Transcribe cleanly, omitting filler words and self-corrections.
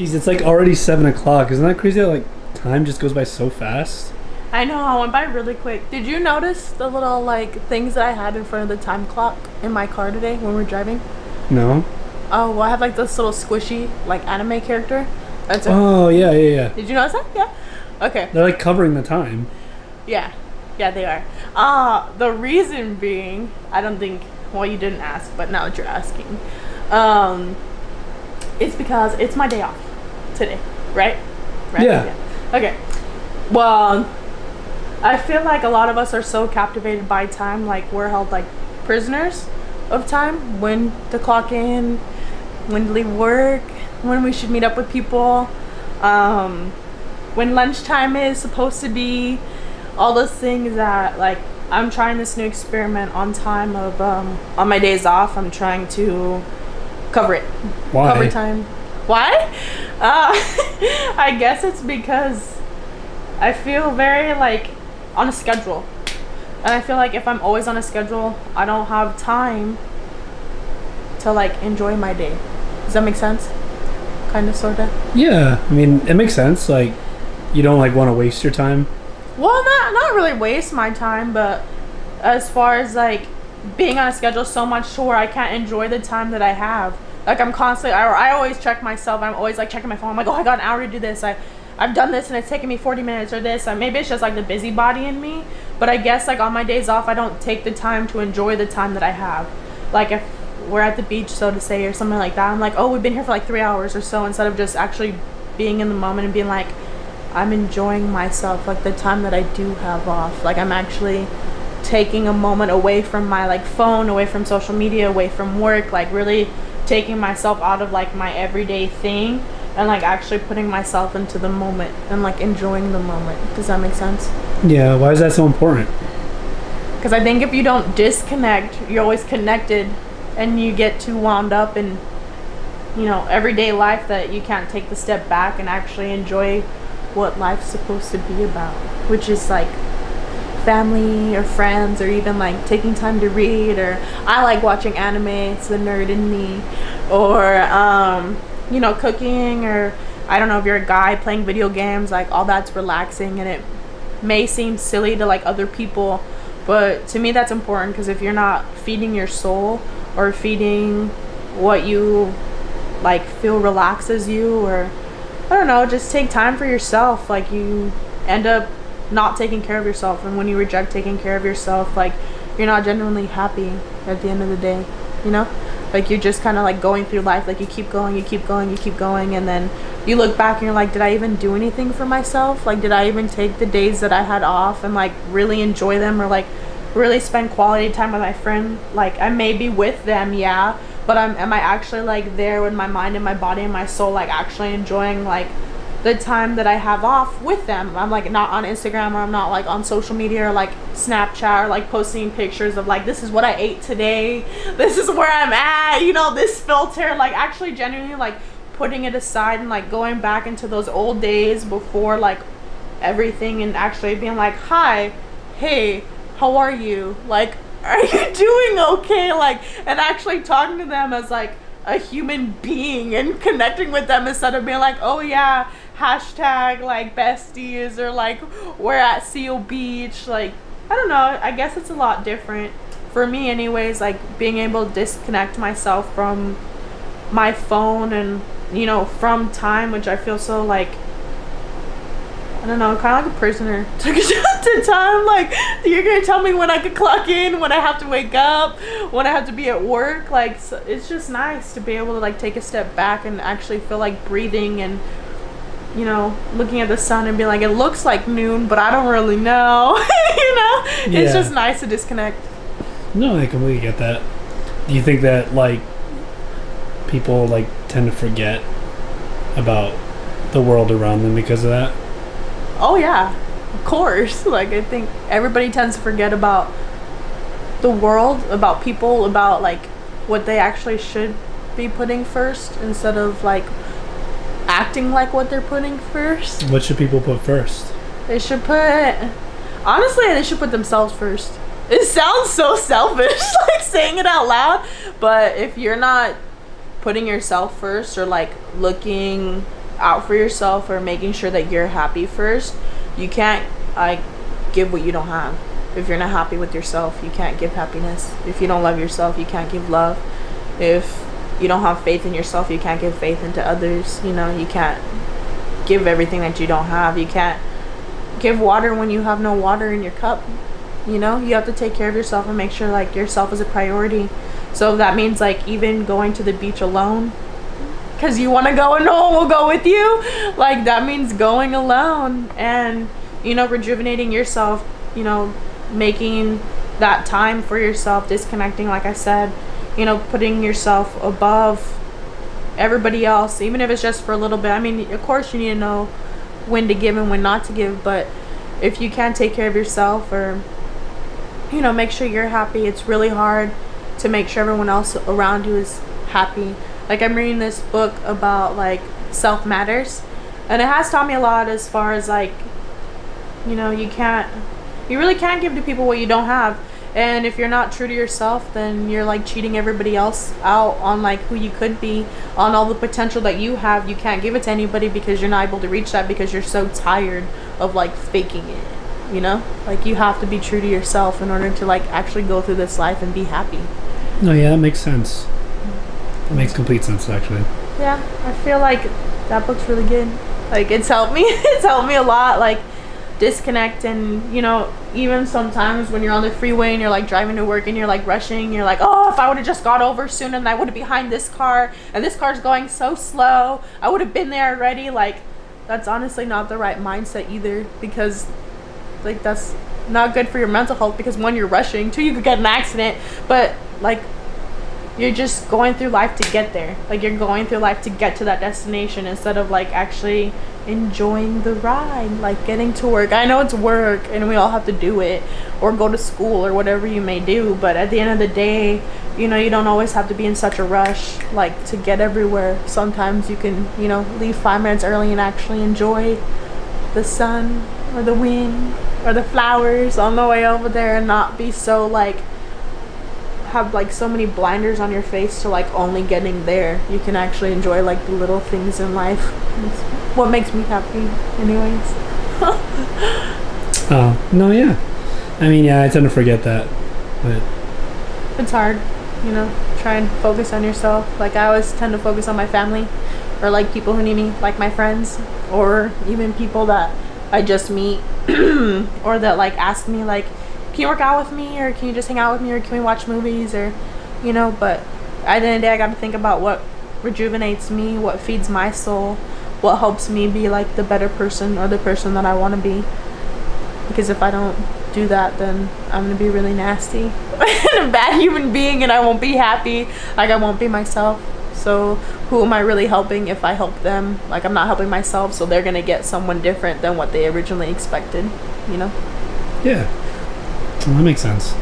Jeez, it's like already 7 o'clock. Isn't that crazy how like time just goes by so fast? I know, I went by really quick. Did you notice the little like things that I had in front of the time clock in my car today when we were driving? No? Oh, well, I have like this little squishy like anime character. Oh, yeah. Did you notice that? Yeah. Okay. They're like covering the time. Yeah, they are. The reason being, I don't think. Well, you didn't ask, but now that you're asking, it's because it's my day off today, right? Yeah. Okay. Well, I feel like a lot of us are so captivated by time, like we're held like prisoners of time. When to clock in, when to leave work, when we should meet up with people, when lunchtime is supposed to be, all those things that like I'm trying this new experiment on time of on my days off. I'm trying to cover it. Why? Cover time. Why? I guess it's because I feel very like on a schedule, and I feel like if I'm always on a schedule, I don't have time to like enjoy my day. Does that make sense? Kind of, sorta. Yeah, I mean it makes sense. Like you don't like want to waste your time. Well, not really waste my time, but as far as like being on a schedule so much to where I can't enjoy the time that I have. Like I'm constantly, I always check myself. I'm always like checking my phone. I'm like, oh, I got an hour to do this. I've done this and it's taken me 40 minutes or this. Maybe it's just like the busybody in me. But I guess like on my days off, I don't take the time to enjoy the time that I have. Like if we're at the beach, so to say, or something like that, I'm like, oh, we've been here for like 3 hours or so, instead of just actually being in the moment and being like, I'm enjoying myself, like the time that I do have off. Like I'm actually taking a moment away from my like phone, away from social media, away from work, like really taking myself out of like my everyday thing and like actually putting myself into the moment and like enjoying the moment. Does that make sense? Yeah, why is that so important? Because I think if you don't disconnect, you're always connected and you get too wound up in, you know, everyday life that you can't take the step back and actually enjoy what life's supposed to be about, which is like family or friends, or even like taking time to read, or I like watching anime, it's the nerd in me, or you know, cooking, or I don't know, if you're a guy playing video games, like all that's relaxing, and it may seem silly to like other people, but to me that's important, because if you're not feeding your soul or feeding what you like feel relaxes you, or I don't know, just take time for yourself, like you end up not taking care of yourself, and when you reject taking care of yourself, like you're not genuinely happy at the end of the day, you know? Like you're just kind of like going through life, like you keep going, and then you look back and you're like, did I even do anything for myself? Like did I even take the days that I had off and like really enjoy them, or like really spend quality time with my friend? Like I may be with them, yeah, but am I actually like there with my mind and my body and my soul, like actually enjoying like the time that I have off with them? I'm like not on Instagram, or I'm not like on social media, or like Snapchat, or like posting pictures of like, this is what I ate today, this is where I'm at, you know, this filter, like actually genuinely like putting it aside and like going back into those old days before like everything, and actually being like, hi, hey, how are you, like are you doing okay, like, and actually talking to them as like a human being and connecting with them, instead of being like, oh yeah, hashtag like besties, or like we're at Seal Beach. Like I don't know, I guess it's a lot different for me anyways, like being able to disconnect myself from my phone and, you know, from time, which I feel so like, I don't know, kind of like a prisoner to time. Like you're gonna tell me when I could clock in, when I have to wake up, when I have to be at work. Like so it's just nice to be able to like take a step back and actually feel like breathing, and you know, looking at the sun and being like, it looks like noon, but I don't really know. You know, it's just nice to disconnect. No, I completely get that. Do you think that like people like tend to forget about the world around them because of that? Oh yeah, of course. Like I think everybody tends to forget about the world, about people, about like what they actually should be putting first, instead of like acting like what they're putting first. What should people put first? They should put, honestly, they should put themselves first. It sounds so selfish, like saying it out loud, but if you're not putting yourself first, or like looking out for yourself or making sure that you're happy first, you can't like give what you don't have. If you're not happy with yourself, you can't give happiness. If you don't love yourself, you can't give love. If you don't have faith in yourself, you can't give faith into others. You know, you can't give everything that you don't have. You can't give water when you have no water in your cup. You know, you have to take care of yourself and make sure like yourself is a priority. So that means like even going to the beach alone because you want to go and no one will go with you, like that means going alone and, you know, rejuvenating yourself, you know, making that time for yourself, disconnecting, like I said, you know, putting yourself above everybody else, even if it's just for a little bit. I mean, of course you need to know when to give and when not to give, but if you can't take care of yourself or, you know, make sure you're happy, it's really hard to make sure everyone else around you is happy. Like I'm reading this book about like self matters, and it has taught me a lot as far as like, you know, you really can't give to people what you don't have. And if you're not true to yourself, then you're like cheating everybody else out on like who you could be, on all the potential that you have. You can't give it to anybody because you're not able to reach that because you're so tired of like faking it, you know? Like you have to be true to yourself in order to like actually go through this life and be happy. No, yeah, that makes sense. That makes complete sense, actually. Yeah, I feel like that book's really good. Like it's helped me. It's helped me a lot. Like disconnect, and you know, even sometimes when you're on the freeway and you're like driving to work and you're like rushing, you're like, oh, if I would have just got over soon and I would have behind this car and this car's going so slow, I would have been there already. Like that's honestly not the right mindset either, because like that's not good for your mental health, because one, you're rushing, two, you could get an accident, but like you're just going through life to get there. Like you're going through life to get to that destination instead of like actually enjoying the ride, like getting to work. I know it's work and we all have to do it, or go to school or whatever you may do, but at the end of the day, you know, you don't always have to be in such a rush like to get everywhere. Sometimes you can, you know, leave 5 minutes early and actually enjoy the sun or the wind or the flowers on the way over there, and not be so like have like so many blinders on your face to like only getting there. You can actually enjoy like the little things in life. It's what makes me happy anyways. Oh, no, yeah. I mean, yeah, I tend to forget that, but it's hard, you know, try and focus on yourself. Like I always tend to focus on my family, or like people who need me, like my friends, or even people that I just meet or that like ask me like, can you work out with me, or can you just hang out with me, or can we watch movies, or, you know. But at the end of the day, I got to think about what rejuvenates me, what feeds my soul, what helps me be like the better person or the person that I want to be. Because if I don't do that, then I'm gonna be really nasty and a bad human being, and I won't be happy. Like I won't be myself. So who am I really helping if I help them? Like I'm not helping myself, so they're gonna get someone different than what they originally expected, you know. Yeah. Well, that makes sense.